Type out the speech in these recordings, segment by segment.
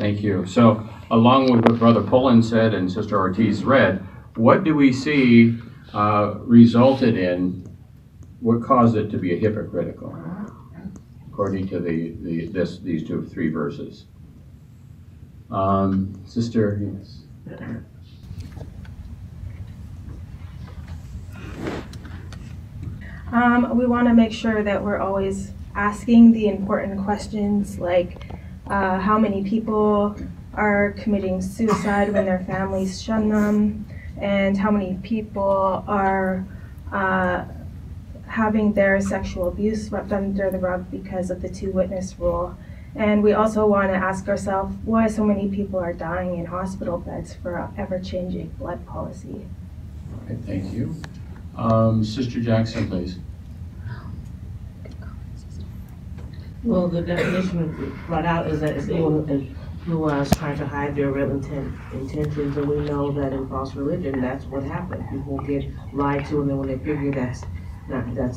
Thank you. So, along with what Brother Pullen said and Sister Ortiz read, what do we see resulted in what caused it to be hypocritical, according to these three verses? Sister, yes. We want to make sure that we're always asking the important questions like how many people are committing suicide when their families shun them, and how many people are having their sexual abuse swept under the rug because of the two-witness rule. And we also want to ask ourselves why so many people are dying in hospital beds for an ever-changing blood policy. All right, thank you. Sister Jackson, please. Well, the definition brought out is that it's anyone who is trying to hide their real intentions, and we know that in false religion, that's what happens. People get lied to, and then when they figure that's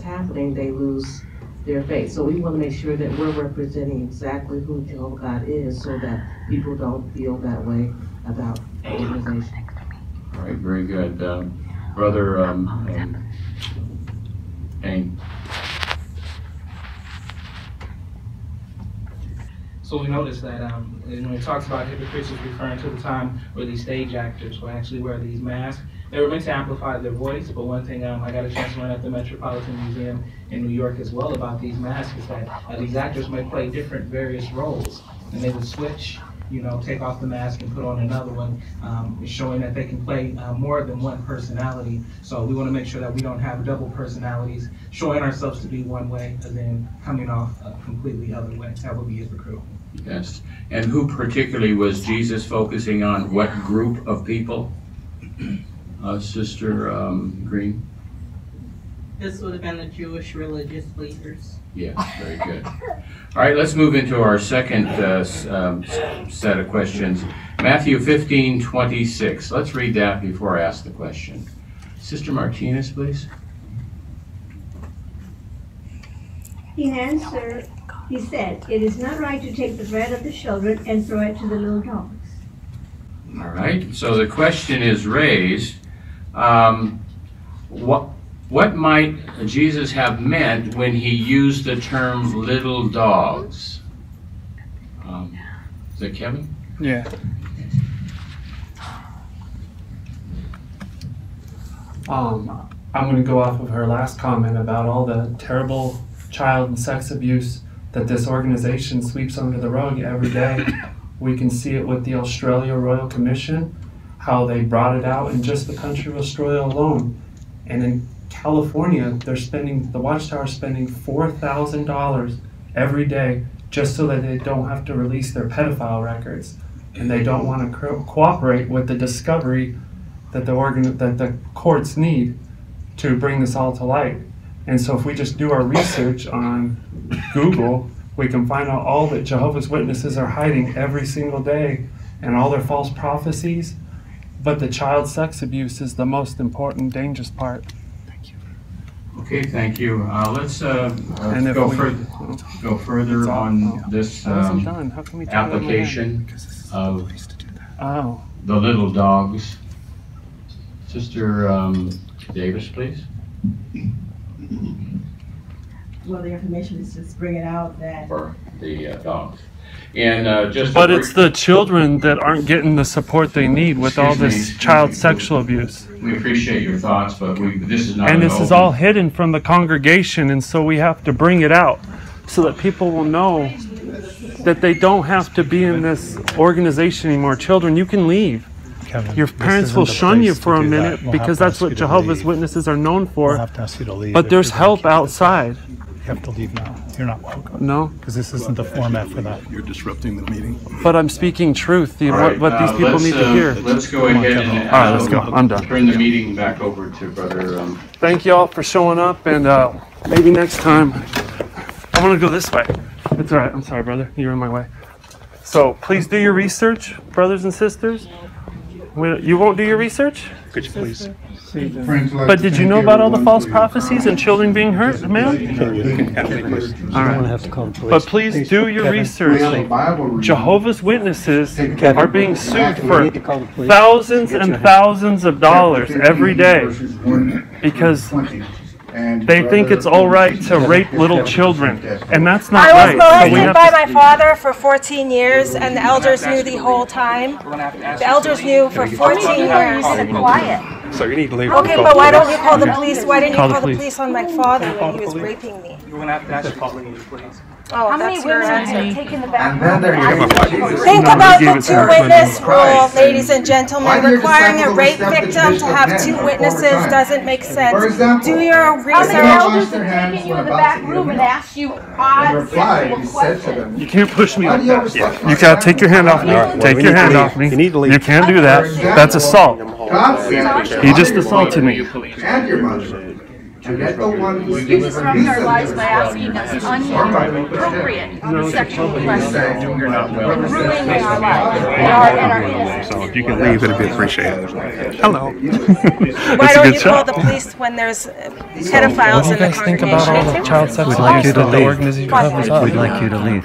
happening, they lose their faith. So we want to make sure that we're representing exactly who Jehovah God is, so that people don't feel that way about the organization. All right, very good. Brother Payne. So we noticed that when it talks about hypocrites, it's referring to the time where these stage actors will actually wear these masks. They were meant to amplify their voice, but one thing I got a chance to learn at the Metropolitan Museum in New York as well about these masks is that these actors may play different various roles, and they would switch, take off the mask and put on another one, showing that they can play more than one personality. So we want to make sure that we don't have double personalities, showing ourselves to be one way and then coming off a completely other way. That would be hypocritical. Yes. And who particularly was Jesus focusing on? What group of people? Sister Green? This would have been the Jewish religious leaders. Yes, very good. All right, let's move into our second set of questions. Matthew 15:26. Let's read that before I ask the question. Sister Martinez, please. He answered, he said, "It is not right to take the bread of the children and throw it to the little dogs." All right, so the question is raised. What might Jesus have meant when he used the term little dogs? Is that Kevin? Yeah. I'm going to go off of her last comment about all the terrible child and sex abuse that this organization sweeps under the rug every day. We can see it with the Australia Royal Commission, how they brought it out in just the country of Australia alone. And in California, the Watchtower is spending $4,000 every day just so that they don't have to release their pedophile records. And they don't want to cooperate with the discovery that the courts need to bring this all to light. And so if we just do our research on Google, we can find out all that Jehovah's Witnesses are hiding every single day and all their false prophecies. But the child sex abuse is the most important, dangerous part. Thank you. Okay, thank you. Let's go further on this application of the little dogs. Sister Davis, please. Well, the information is just bringing out that for the dogs. And but it's the children that aren't getting the support they need with all this child sexual abuse. We appreciate your thoughts, but this is not. And this is all hidden from the congregation, and so we have to bring it out so that people will know that they don't have to be in this organization anymore. Children, you can leave. Kevin, your parents will shun you for a minute because that's what Jehovah's Witnesses are known for. We'll have to ask you to leave. But there's help outside. You have to leave now. You're not welcome. No? Because this isn't the format for that. You're disrupting the meeting. But I'm speaking truth, what these people need to hear. Let's go ahead and all right, let's go. I'm done. Turn the meeting back over to Brother. Thank you all for showing up, and maybe next time. I want to go this way. It's all right. I'm sorry, brother. You're in my way. So please do your research, brothers and sisters. You won't do your research? Could you please? But did you know about all the false prophecies and children being hurt, ma'am? All right. But please do your research. Jehovah's Witnesses are being sued for thousands and thousands of dollars every day because they think it's all right to rape little children, and that's not right. I was molested by my father for 14 years, and the elders knew the whole time. The elders knew for 14 years. Quiet. So you need to leave. Okay, but why don't you call the police? Why didn't you call the police on my father when he was raping me? You're gonna have to ask the police. Oh, How many that's your women answer. have taken the back room? Think about the two-witness rule, ladies and gentlemen. Requiring a rape victim to have two witnesses doesn't make sense. Do your How many research. elders have taken you in the back room and asked you odd sexual questions? You can't push me like that. You gotta take your hand off me. Take your hand off me. You can't do that. That's assault. He just assaulted me. And your mother. To get the one who's You disrupt our lives by asking us inappropriate sexual questions. Ruining our lives and our innocence. So if you can leave, it'd be appreciated. Hello. Why don't you call the police when there's pedophiles in the Think about all the congregation? child sex We'd like you abuse to that the leave. organization covers up. We'd like you to leave.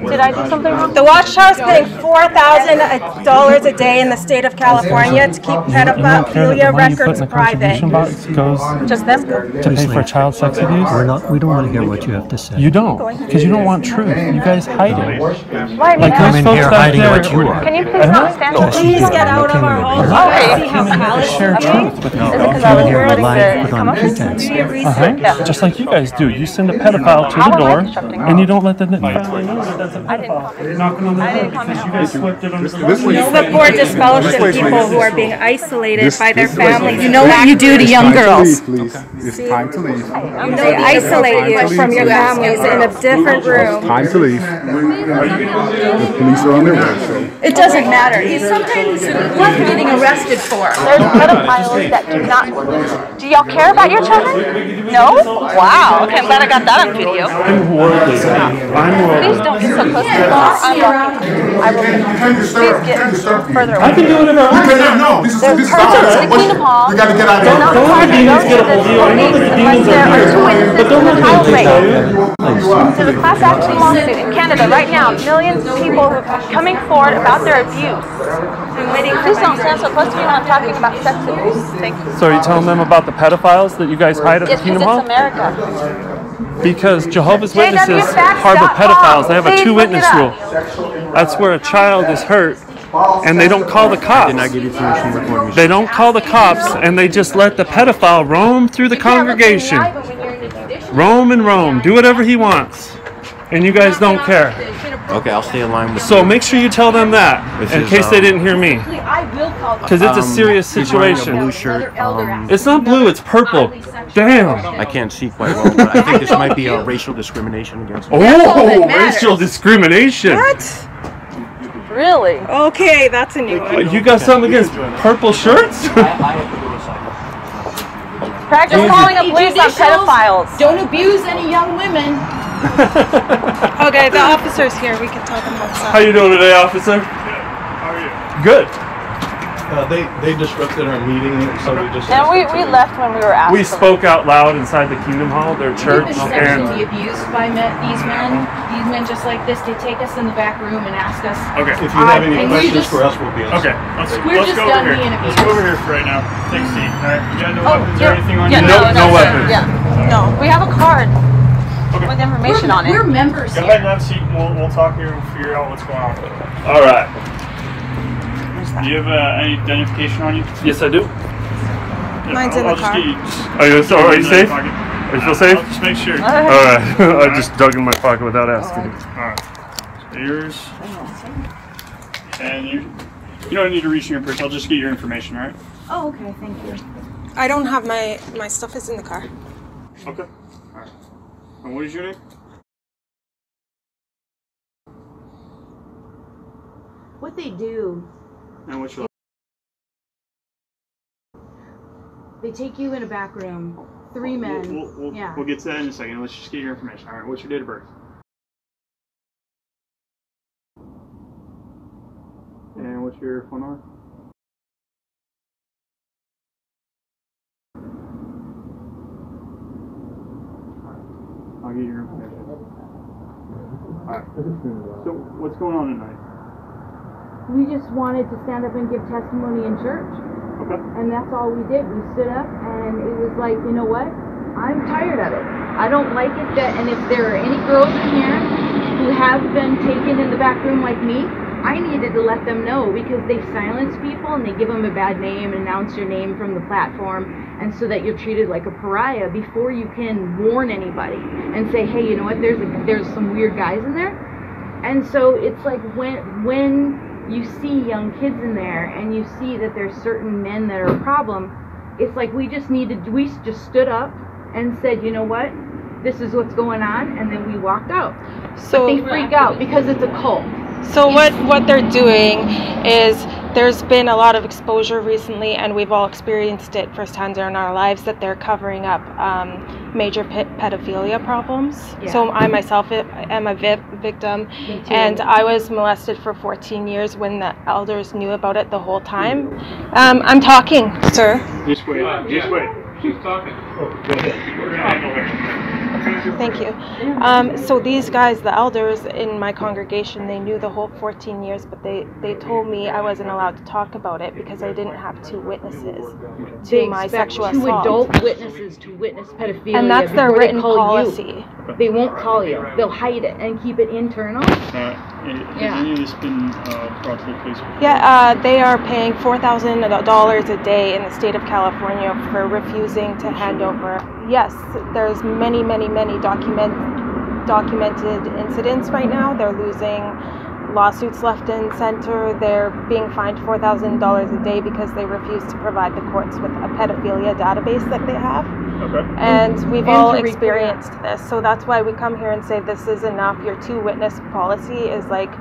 Did I do something wrong? The Watchtower's paying $4,000 a day in the state of California to keep pedophilia records private. Box goes Just them? to pay for child sex abuse? We don't want to hear what you have to say. You don't, because you don't want truth. You guys hide it. Why are we Like Come those in folks here back hiding there. what you are. Can you please not stand up? Please get out of our hall. See how callous Share you are? truth with Is it you. because I was Here, willing lie, to put come on up? pretense. Do your research. Just like you guys do. You send a pedophile to the door, and you don't let the family know that that's a pedophile. You're knocking on the door because you guys swept it under the rug. The board disfellowship people who are being isolated by their families. You know what you do to young girls. It's time to leave. They isolate you from your families in a different room. Time to leave. The police are on their way. It doesn't matter. Sometimes what are you getting arrested for? There's pedophiles that do not. Do y'all care about your children? No? Wow. Okay, I'm glad I got that on video. I'm worldly. Please don't get so close to the car. I'm walking. I will. Please get further away. I can do whatever I want. No, this There's is persons in the Kingdom Hall. We gotta get out of They're not here. required to go demons to get a hold of you. I know the that the police demons unless are there are here. two witnesses But don't in let the them child take rape. you. There's a class action lawsuit in Canada right now. Millions of people coming forward about their abuse. Please don't stand so close to me when I'm talking about sex abuse. Thank you. So are you telling them about the pedophiles that you guys hide at the It's Kingdom because Hall? it's America. Because Jehovah's Witnesses JWFacts.com. harbor pedophiles. They have a Please two-witness look it rule. That's where a child is hurt, and they don't call the cops. They don't call the cops, and they just let the pedophile roam through the congregation. Roam and roam. Do whatever he wants. And you guys don't care. Okay, I'll stay in line with So make sure you tell them that, in case they didn't hear me. I will call Because it's a serious He's wearing a situation. blue shirt. It's not blue, it's purple. Damn. I can't see quite well, but I think this might be a racial discrimination against me. Oh, racial discrimination. What? Really? Okay, that's a new one. You got something against purple shirts? Practice calling the police on pedophiles. Don't abuse any young women. Okay, the officer's here. We can talk about How that. you doing today, officer? How are you? Good. They disrupted our meeting, so we just. And we left when we were asked. We spoke out loud inside the Kingdom Hall, their church, We've been and sexually abused by these men. These men just like this, they take us in the back room and ask us. Okay. If you have any And we questions just- for us, we'll be on. Okay. We're Let's just go done over here. being Let's go abused. over here for right now. Take a seat. All right. You got no Oh, weapons or yeah. anything on Yeah, you? No sir. weapons. Yeah. No. We have a card with information on it. We're members Go here. ahead and have a seat. We'll talk here and figure out what's going on. All right. Do you have any identification on you? Yes, I do. Yeah, Mine's in the I'll just car. get you. Are you safe? Are you feel safe? I'll just make sure. All right. I just dug in my pocket without asking. All right. So yours. And you don't need to reach in your purse. I'll just get your information, all right? Oh, okay, thank you. I don't have my stuff is in the car. Okay. All right. And what is your name? What they do, And what's your they take you in a back room, three men. We'll get to that in a second. Let's just get your information. All right. What's your date of birth? And what's your phone number? So what's going on tonight? We just wanted to stand up and give testimony in church. Okay. And that's all we did. We stood up and it was like, you know what? I'm tired of it. I don't like it that, and if there are any girls in here who have been taken in the back room like me, I needed to let them know, because they silence people and they give them a bad name and announce your name from the platform, and so that you're treated like a pariah before you can warn anybody and say, hey, you know what, there's some weird guys in there. And so it's like when you see young kids in there and you see that there's certain men that are a problem, it's like we just stood up and said, you know what, this is what's going on, and then we walked out. So but they freak out because it's a cult. So what they're doing is, there's been a lot of exposure recently, and we've all experienced it firsthand in our lives, that they're covering up major pedophilia problems. Yeah. So I myself am a victim, and I was molested for 14 years when the elders knew about it the whole time. I'm talking, sir. Just wait. Just wait. She's talking. Oh, go ahead. We're gonna handle her. Thank you. So these guys, the elders in my congregation, they knew the whole 14 years, but they told me I wasn't allowed to talk about it because I didn't have 2 witnesses to my sexual assault. 2 adult witnesses to witness pedophilia. And that's their written policy. They won't call you. They'll hide it and keep it internal. Has any of this been brought to the police before? Yeah, they are paying $4,000 a day in the state of California for refusing to hand over. Yes, there's many documented incidents right now. They're losing lawsuits left and center. They're being fined $4,000 a day because they refuse to provide the courts with a pedophilia database that they have. Okay. And we've all experienced this. So that's why we come here and say this is enough. Your 2-witness policy is like,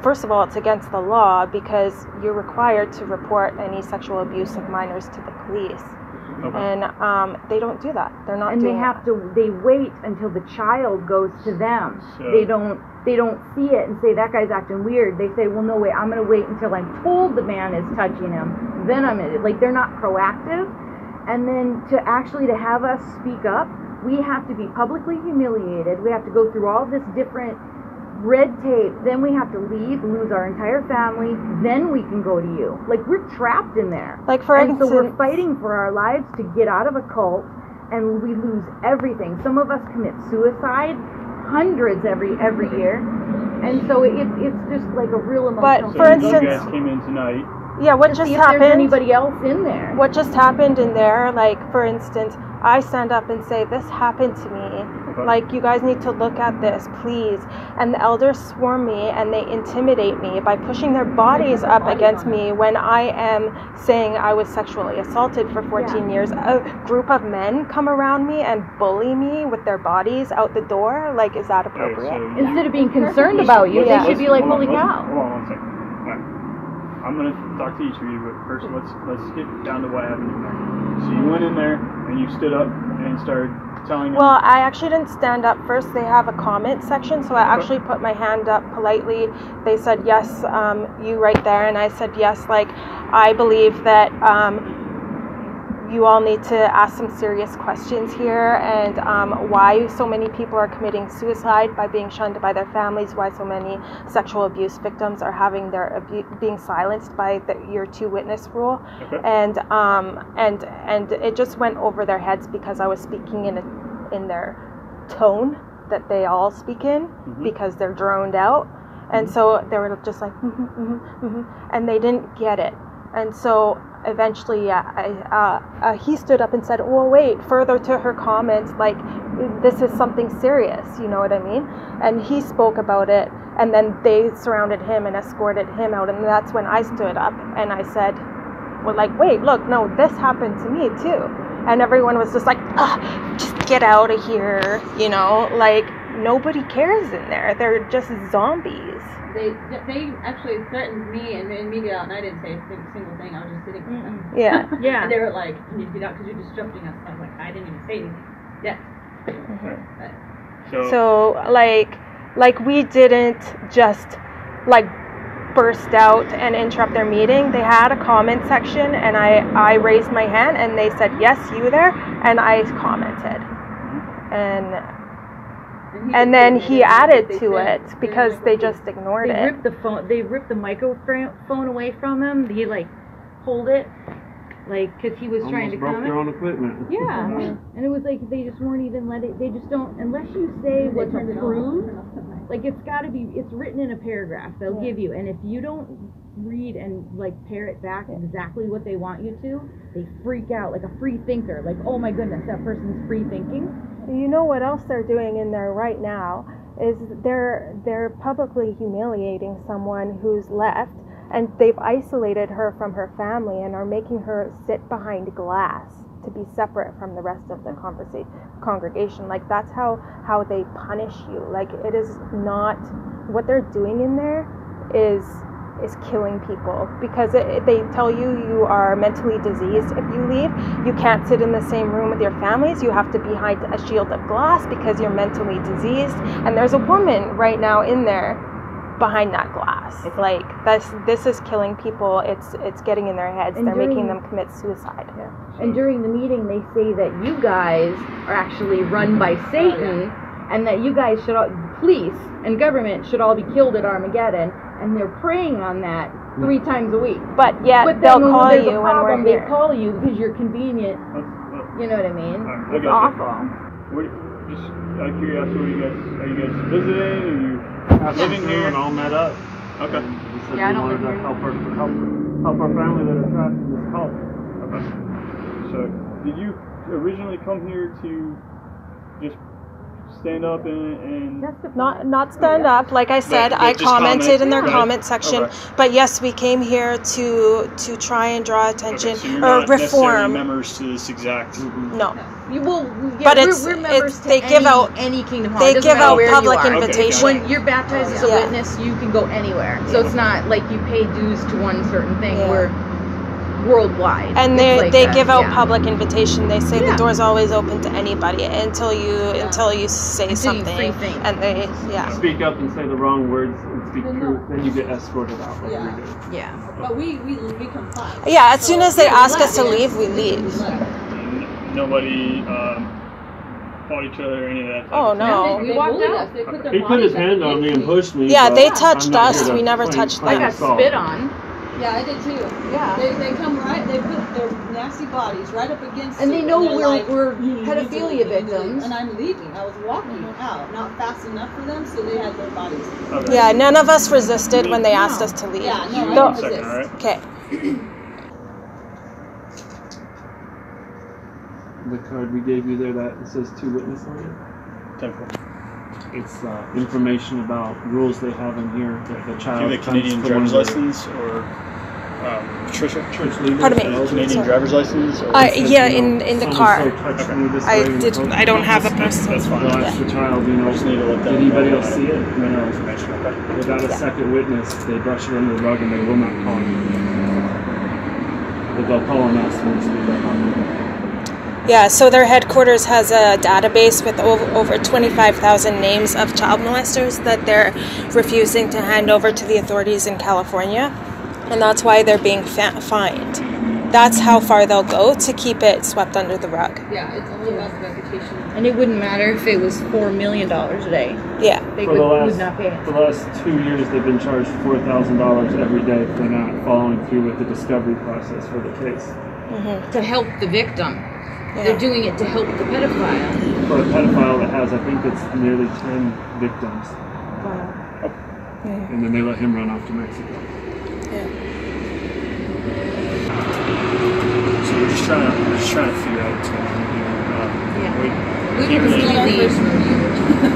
first of all, it's against the law because you're required to report any sexual abuse of minors to the police. Okay. And they don't do that. They're not. And doing they wait until the child goes to them. So they don't see it and say, that guy's acting weird. They say, well, no, wait, I'm going to wait until I'm told the man is touching him. Then I'm in it. Like, they're not proactive. And then to have us speak up, we have to be publicly humiliated. We have to go through all this different red tape. Then we have to leave, lose our entire family. Then we can go to you. Like, we're trapped in there. Like, for instance, so we're fighting for our lives to get out of a cult, and we lose everything. Some of us commit suicide, hundreds every year. And so it's just like a real emotional. But for instance, you guys came in tonight. Yeah, what just happened? There's anybody else in there? What just happened in there? Like, for instance, I stand up and say, this happened to me. Okay. Like, you guys need to look at this, please. And the elders swarm me and they intimidate me by pushing their bodies up against me when I am saying I was sexually assaulted for 14 years. A group of men come around me and bully me with their bodies out the door. Like, is that appropriate? So instead of being concerned about you, they should be like, holy cow. Hold on 1 second. I'm going to talk to each of you, but first let's get down to what happened in there. So you went in there and you stood up and started telling them. Well, I actually didn't stand up first. They have a comment section, so I actually put my hand up politely. They said, yes, you right there. And I said, yes, like, I believe that you all need to ask some serious questions here, and why so many people are committing suicide by being shunned by their families, why so many sexual abuse victims are having their being silenced by your 2-witness rule. Okay. And it just went over their heads because I was speaking in their tone that they all speak in, because they're droned out, and so they were just like and they didn't get it. And so eventually, he stood up and said, "Oh, wait," further to her comments, like, this is something serious, you know what I mean? And he spoke about it, and then they surrounded him and escorted him out, and that's when I stood up and I said, well, like, wait, look, no, this happened to me too. And everyone was just like, just get out of here, you know, like, nobody cares in there. They're just zombies. They actually threatened me and made me get out, and I didn't say a single thing. I was just sitting with them. Yeah. Yeah. And they were like, "Can you get out because you're disrupting us?" I was like, I didn't even say anything. Yeah. So like we didn't just like burst out and interrupt their meeting. They had a comment section, and I raised my hand, and they said, "Yes, you there," and I commented, and And then he added to it because they just ignored They it. ripped the phone. They ripped the microphone away from him. He like pulled it, like because he was trying to broke comment. their own equipment. Yeah, and it was like they just weren't even they just don't, unless you say what's approved, like it's gotta be, it's written in a paragraph, they'll give you, and if you don't read and like parrot back exactly what they want you to, they freak out like a free thinker, like, oh my goodness, that person's free thinking. You know what else they're doing in there right now is they're publicly humiliating someone who's left, and they've isolated her from her family and are making her sit behind glass to be separate from the rest of the congregation. Like that's how they punish you. Like it is not, what they're doing in there is killing people, because they tell you are mentally diseased if you leave. You can't sit in the same room with your families. You have to be behind a shield of glass because you're mentally diseased. And there's a woman right now in there behind that glass. Like this is killing people. It's getting in their heads. They're making them commit suicide. Yeah. And during the meeting, they say that you guys are actually run by Satan, and that you guys should all, police and government should all be killed at Armageddon. And they're praying on that 3 times a week. But yet they'll call you when we're here. They call you because you're convenient. You know what I mean? I It's got awful. Just out of curiosity, are you guys visiting? Are you living here? And all met up. Okay. We said we wanted to help our family that are trapped in this cult. Okay. So, did you originally come here to just stand up and not stand up, like I said, I commented in their comment section. Okay. But yes, we came here to try and draw attention, so you're or not reform. Members to this exact. No. You will, but we're members to they give out any kingdom hall. They give out public invitation. When you're baptized as a witness, you can go anywhere. So it's not like you pay dues to one certain thing. We're worldwide, and they give out public invitation. They say the door's always open to anybody until you say something, and they speak up and say the wrong words and speak truth, then you get escorted out. Like we do. Yeah, but we comply. Yeah, as soon as they ask us to leave, we leave. Nobody fought each other or any of that. Oh no, we walked out. He put his hand on me and pushed me. Yeah, they touched us. We never touched them. I got spit on. Yeah, I did too. Yeah. They come right, they put their nasty bodies right up against and they know we're like, pedophilia victims. And I'm leaving. I was walking out, not fast enough for them, so they had their bodies. Okay. Yeah, none of us resisted when they asked us to leave. Yeah, no, I didn't resist. Right? Okay. The card we gave you there, that it says 2 witness on it. Temple. It's information about rules they have in here that the child. Do you have a Canadian driver's license or Patricia? Church leaders. Pardon me. Canadian driver's license? Or yeah, in the car. So I don't have a person. That's fine. They'll ask the child, you know, just need to let did anybody else see it? No information. Okay. Without a second witness, they brush it under the rug and they will not call you. But they'll call on us when we speak up on it. Yeah, so their headquarters has a database with over 25,000 names of child molesters that they're refusing to hand over to the authorities in California, and that's why they're being fined. That's how far they'll go to keep it swept under the rug. Yeah, it's only about the reputation. And it wouldn't matter if it was $4 million a day. Yeah. They would not pay it. For the last 2 years, they've been charged $4,000 every day for not following through with the discovery process for the case. Mm-hmm. To help the victim. Yeah. They're doing it to help the pedophile. For a pedophile that has, I think it's nearly 10 victims. Wow. Yeah. And then they let him run off to Mexico. Yeah. So we're just trying to figure out what's going on here. We can see our first review.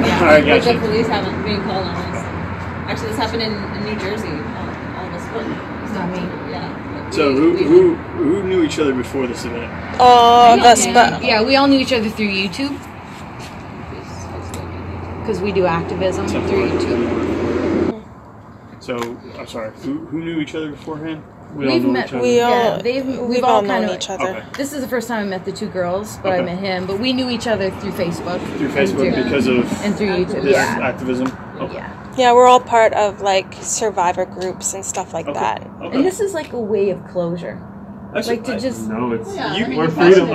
I got the police haven't been called on us. Actually, this happened in New Jersey. All of a sudden. It's not me. Yeah. So who knew each other before this event? Yeah, we all knew each other through YouTube. Because we do activism through YouTube. So, I'm sorry, who knew each other beforehand? We've all known each other. Okay. This is the first time I met the 2 girls, but I met him. But we knew each other through Facebook. Through Facebook because of and through YouTube. This activism? Okay. Yeah. Yeah, we're all part of like survivor groups and stuff like that. Okay. And this is like a way of closure. Like to just No, it's Yeah, we're freedom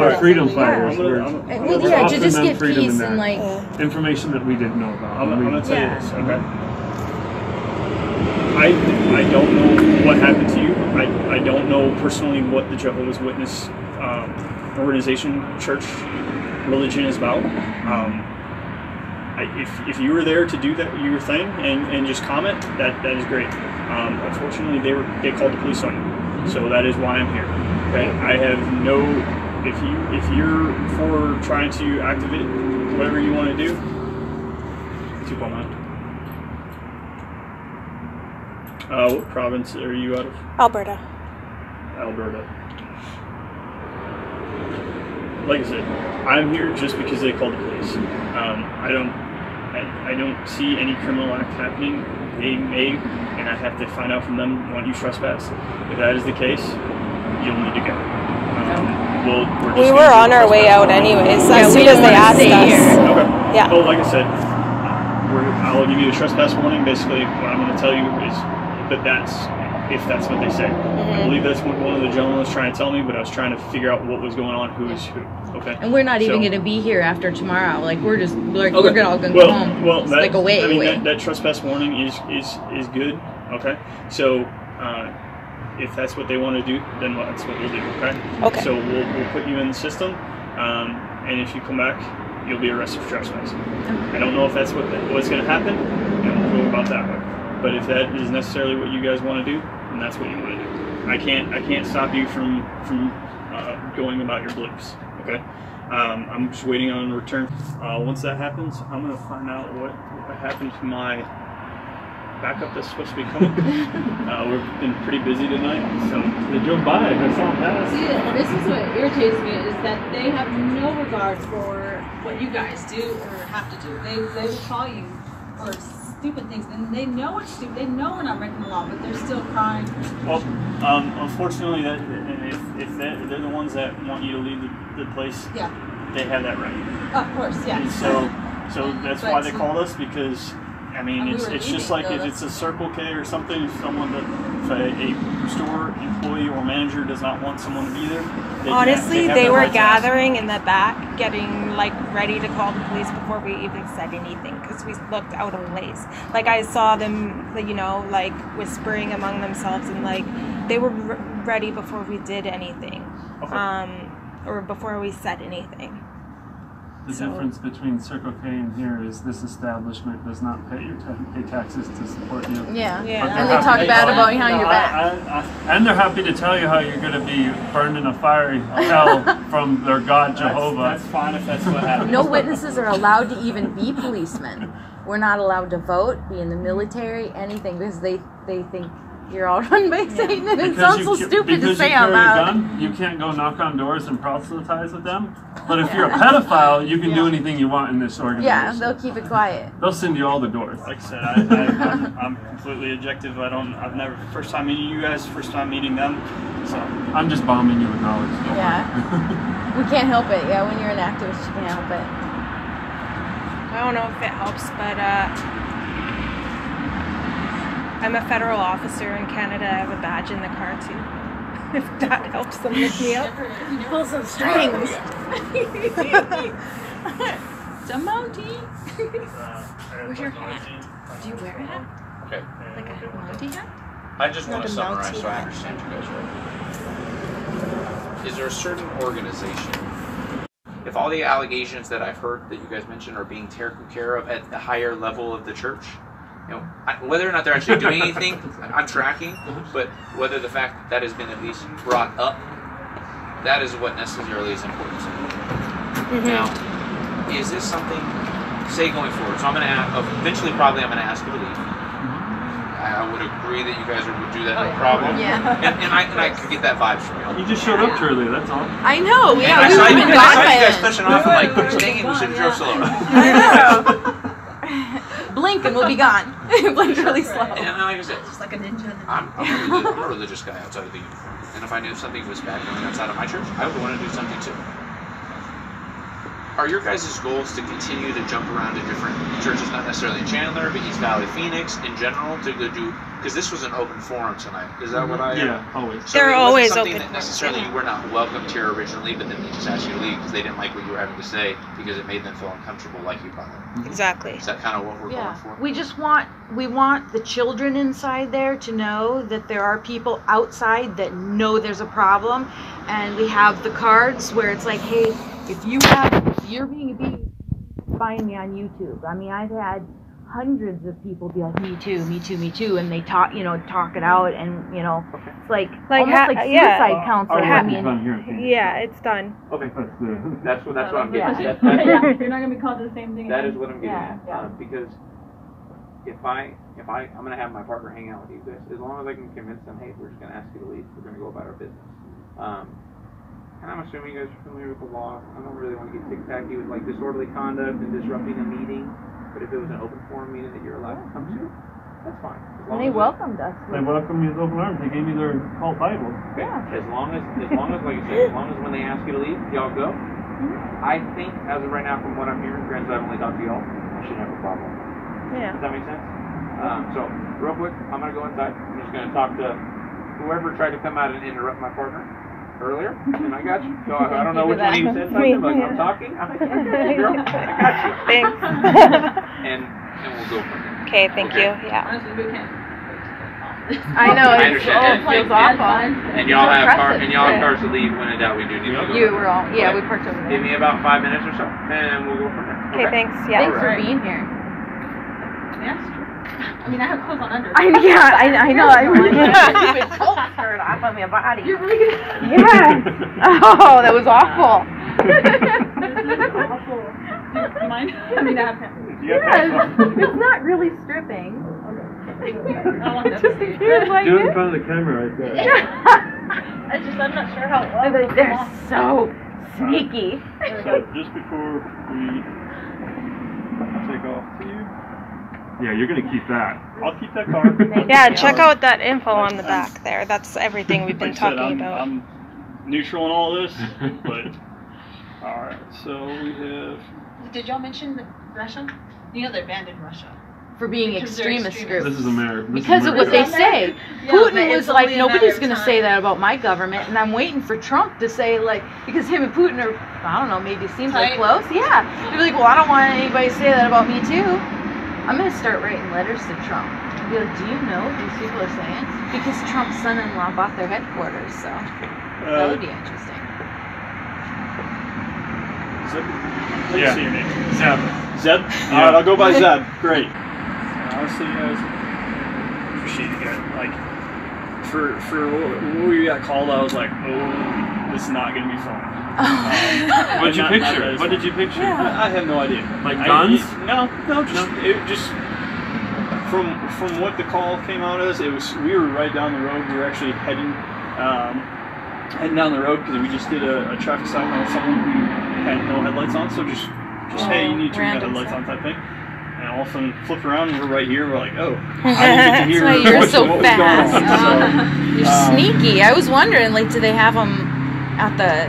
fighters. I'm We're to offering just them give freedom peace in and that. like Information that we didn't know about. I'm gonna tell Yeah. you this, okay? I don't know what happened to you. I don't know personally what the Jehovah's Witness organization, church, religion is about. If you were there to do that your thing and just comment, that is great. Unfortunately, they called the police on you, so that is why I'm here. Okay, I have no. If you're for trying to activate whatever you want to do, keep on that. What province are you out of? Alberta. Alberta. Like I said, I'm here just because they called the police. I don't see any criminal act happening. They may, and I have to find out from them, want you trespass. If that is the case, you'll need to go. We were on our way out anyways, as soon as they asked us. Okay. Yeah. Well, like I said, I'll give you a trespass warning. Basically, what I'm going to tell you is, but if that's what they say. I believe that's what one of the gentlemen was trying to tell me, but I was trying to figure out what was going on, who is who. Okay. and we're not even going to be here after tomorrow. Like we're just like we're all going to go home. Well, It's like away. That trespass warning is good. Okay. So if that's what they want to do, then that's what we'll do. Okay. Okay. So we'll put you in the system, and if you come back, you'll be arrested for trespassing. I don't know if that's what's going to happen, and we'll go about that way. But if that is necessarily what you guys want to do, then that's what you want to do. I can't stop you from going about your beliefs. Okay. I'm just waiting on a return. Once that happens, I'm going to find out what happened to my backup that's supposed to be coming. We've been pretty busy tonight, so they drove by. I saw them pass. See, this is what irritates me is that they have no regard for what you guys do or have to do. They will call you for stupid things, and they know it's stupid. They know we're not breaking the law, but they're still crying. Well, unfortunately, if they're the ones that want you to leave the place, Yeah. they have that right. Of course, yeah. And so that's why they called us, because I mean, we it's were just leaving, like though, if it's a Circle K or something, if a store employee or manager does not want someone to be there. Honestly, have they the were right to ask. gathering in the back, getting like ready to call the police before we even said anything, because we looked out of place. Like I saw them, like whispering among themselves, and like they were ready before we did anything, or before we said anything. The difference between Circle K and here is this establishment does not pay taxes to support you. Yeah. But And they talk bad about behind your back. And they're happy to tell you how you're going to be burned in a fiery hell from their God Jehovah. That's fine if that's what happens. No witnesses are allowed to even be policemen. We're not allowed to vote, be in the military, anything, because they think you're all run by Satan, and it sounds so stupid to say out loud. Gun, you can't go knock on doors and proselytize with them. But if you're a pedophile, you can do anything you want in this organization. Yeah, they'll keep it quiet. They'll send you all the doors. Like I said, I'm completely objective. I've never, first time meeting you guys, first time meeting them. So I'm just bombing you with knowledge. Yeah. We can't help it. Yeah, when you're an activist, you can't help it. I don't know if it helps, but I'm a federal officer in Canada. I have a badge in the car too. If that helps them look me up. Pull some strings. It's a mountie. Where's your hat? Do you wear a hat? Okay. Like a mountie hat? I just want Not to a summarize mountie so I hat. understand you guys right. Is there a certain organization, if all the allegations that I've heard that you guys mentioned are being taken care of at the higher level of the church, whether or not they're actually doing anything, I'm tracking, but whether the fact that has been at least brought up, that is what necessarily is important to me. Now, is this something, say going forward, so I'm going to ask, eventually probably I'm going to ask you to leave. I would agree that you guys would do that, no problem. Yeah. And I could get that vibe from you. You just showed up early, that's all. I know. And Yeah, I we saw would have you been gone by guys then. pushing off. I'm like, dang it, we should have drove slower. Blink and we'll be gone. Blink really slow. And like I said, Just like a ninja. I'm a religious guy outside of the uniform. And if I knew something was bad going outside of my church, I would want to do something too. Are your guys' goals to continue to jump around to different churches, not necessarily in Chandler, but East Valley, Phoenix, in general, to go do because this was an open forum tonight. Is that what I? Yeah, always. So They're it wasn't always something open that necessarily forums, you were not welcomed here originally, but then they just asked you to leave because they didn't like what you were having to say because it made them feel uncomfortable, like you brought up. Exactly. Is that kind of what we're going for? We just want the children inside there to know that there are people outside that know there's a problem, and we have the cards where it's like, hey, if you're being abused, find me on YouTube. I mean, I've had hundreds of people be like, me too, me too, me too, and they talk it out, and it's like almost like suicide counseling. I mean, yeah, it's done. Okay, that's what I'm getting. Yeah, you're not gonna be called the same thing. That is what I'm getting Yeah. at. Because if I'm gonna have my partner hang out with you guys, as long as I can convince them, hey, we're just gonna ask you to leave, we're gonna go about our business. And I'm assuming you guys are familiar with the law. I don't really want to get tic-tacky with like disorderly conduct and disrupting a meeting. But if it was an open forum meeting that you're allowed to come to, that's fine. And they welcomed us. They welcomed me with open arms. They gave me their cult Bible. Okay. Yeah. As long as, like I said, as long as when they ask you to leave, y'all go. I think, as of right now, from what I'm hearing, granted I've only talked to y'all, I shouldn't have a problem. Yeah. Does that make sense? So, real quick, I'm going to go inside. I'm just going to talk to whoever tried to come out and interrupt my partner earlier, and I got you. So I don't know which one of you said something, but I'm talking. I got you, girl. I got you. Thanks. and we'll go from there. Okay, thank you. Yeah. Honestly, we can't. I know, it feels awful. And y'all have cars to leave when in doubt. We do need to go. We parked over there. Give me about 5 minutes or so, and we'll go from there. Okay, thanks. Yeah. Thanks for being here. Yes. I mean, I have clothes on under. I know. I really keep a coat skirt off of my body. You're really good. Yeah. Oh, that was awful. Do you mind? I mean, I have pants. Yes. It's not really stripping. I don't want that to see. Do it in front of the camera right there. I'm not sure how well they're so sneaky. So just before we take off to you. Yeah, you're gonna keep that. I'll keep that card. Yeah, check out that info on the back there. That's everything we've been talking about. I'm neutral in all this, but alright, so we have. Did y'all mention Russia? They abandoned Russia. For being extremist groups. This is America. Because of what they say. Putin was like, nobody's going to say that about my government, and I'm waiting for Trump to say, like, because him and Putin are, I don't know, maybe it seems like close. Yeah. They'd be like, well, I don't want anybody to say that about me, too. I'm going to start writing letters to Trump. And be like, do you know what these people are saying? Because Trump's son-in-law bought their headquarters, so that would be interesting. Let me see your name. Zeb. Zeb? Alright, I'll go by Zeb. Great. Honestly, guys, appreciate it, guys. Like, for when we got called, I was like, oh, this is not going to be fun. What did you picture? What did you picture? I have no idea. Like guns? Just from what the call came out as, we were right down the road. We were actually heading down the road because we just did a traffic stop on someone who had no headlights on. So just hey, you need to turn your headlights on type thing. And all of a sudden, flip around, and we're right here. We're like, oh, I didn't get to hear you're so what fast. was going on. You're sneaky. I was wondering, like, do they have them at the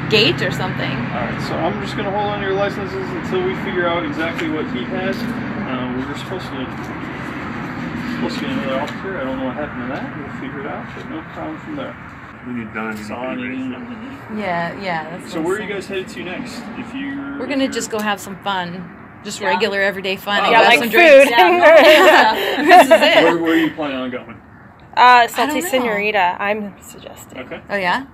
gate or something? All right, so I'm just gonna hold on to your licenses until we figure out exactly what he has. We were supposed to get another officer. I don't know what happened to that. We'll figure it out, but no problem from there. When you're done, Yeah. That's so where are you guys headed to next? We're gonna just go have some fun. Just regular everyday fun. Yeah, like some food. Drinks. Yeah. This is it. Where are you planning on going? Salty Senorita, I'm suggesting. Okay. Oh yeah?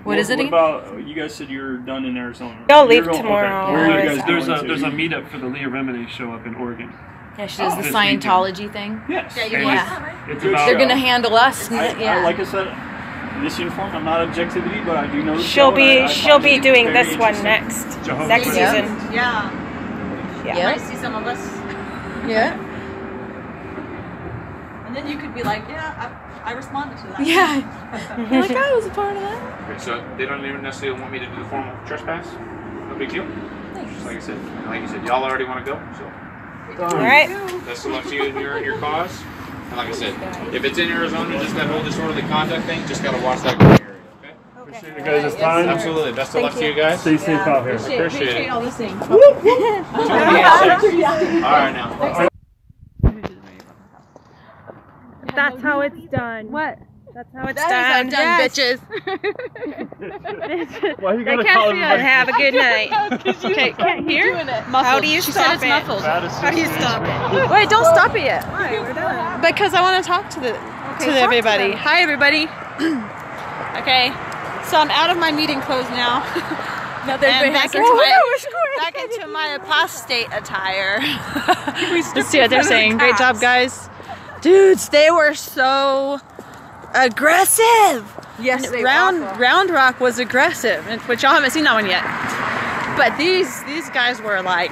What is it again? What about, you guys said you're done in Arizona. I'll leave tomorrow. Okay. Where are you guys there's going a meetup for the Leah Remini show up in Oregon. Yeah, she does the Scientology thing. Yes. It's about, they're gonna handle us. Like I said, this uniform, I'm not objectivity, but I do know she'll be doing this one next season. Yeah. Yeah. You might see some of us. Yeah. And then you could be like, yeah, I responded to that. Yeah. You're like, I was a part of that. Okay, so they don't even necessarily want me to do the formal trespass? No big deal? Just like you said, y'all already want to go, so. Alright. Best of luck to you in your cause. And like I said, if it's in Arizona, just that whole disorderly conduct thing, just gotta watch that area, okay? Appreciate you guys' time. Absolutely. Best of luck to you guys. Stay safe out here. Appreciate it. all these things. Alright now. that's how it's done. What? That's how it's That done. is how it's done, bitches. Why are you They gonna can't call see everybody? us. Have a good night. Okay, can't hear? How do you She stop said it's it? muffled. How do you stop it? Wait, don't stop it yet. Why? We're done. Because I want to talk to everybody. Hi, everybody. Okay, so I'm out of my meeting clothes now. And back into my apostate attire. Let's see what they're saying. Great job, guys. Dudes, they were so aggressive. Yes, Round Rock was aggressive, which y'all haven't seen that one yet. But these guys were like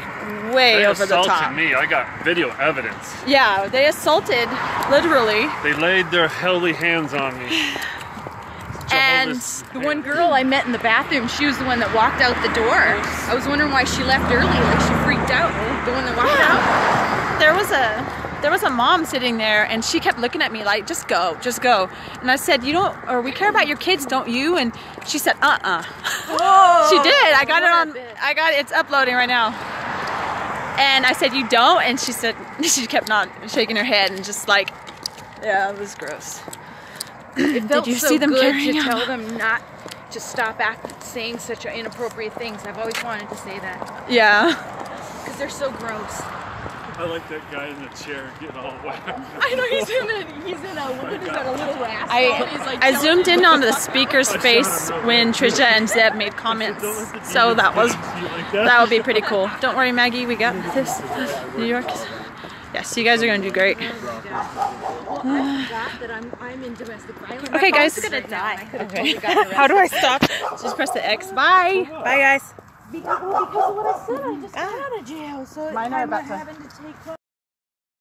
way over the top. They assaulted me. I got video evidence. Yeah, they assaulted, literally. They laid their holy hands on me. And the one girl I met in the bathroom, she was the one that walked out the door. I was wondering why she left early, like she freaked out. The one that walked out. There was a mom sitting there, and she kept looking at me like, just go. And I said, we care about your kids, don't you? And she said, Whoa. She did. It's uploading right now. And I said, you don't? And she said, she kept not shaking her head and just like, yeah, it was gross. It felt Did you so see them good carrying to them? tell them not to stop saying such inappropriate things. I've always wanted to say that. Yeah. Because they're so gross. I like that guy in the chair getting all wet. I know he's in a what is that, a little rascal? He's like I zoomed in on the speaker's face when Trisha and Zeb made comments, so that would be pretty cool. Don't worry, Maggie, we got this. New York. Yes, you guys are gonna do great. Okay, guys. Okay. How do I stop? Just press the X. Bye. Bye, guys. Because of what I said, I just got out of jail, so Mine are about to. having to take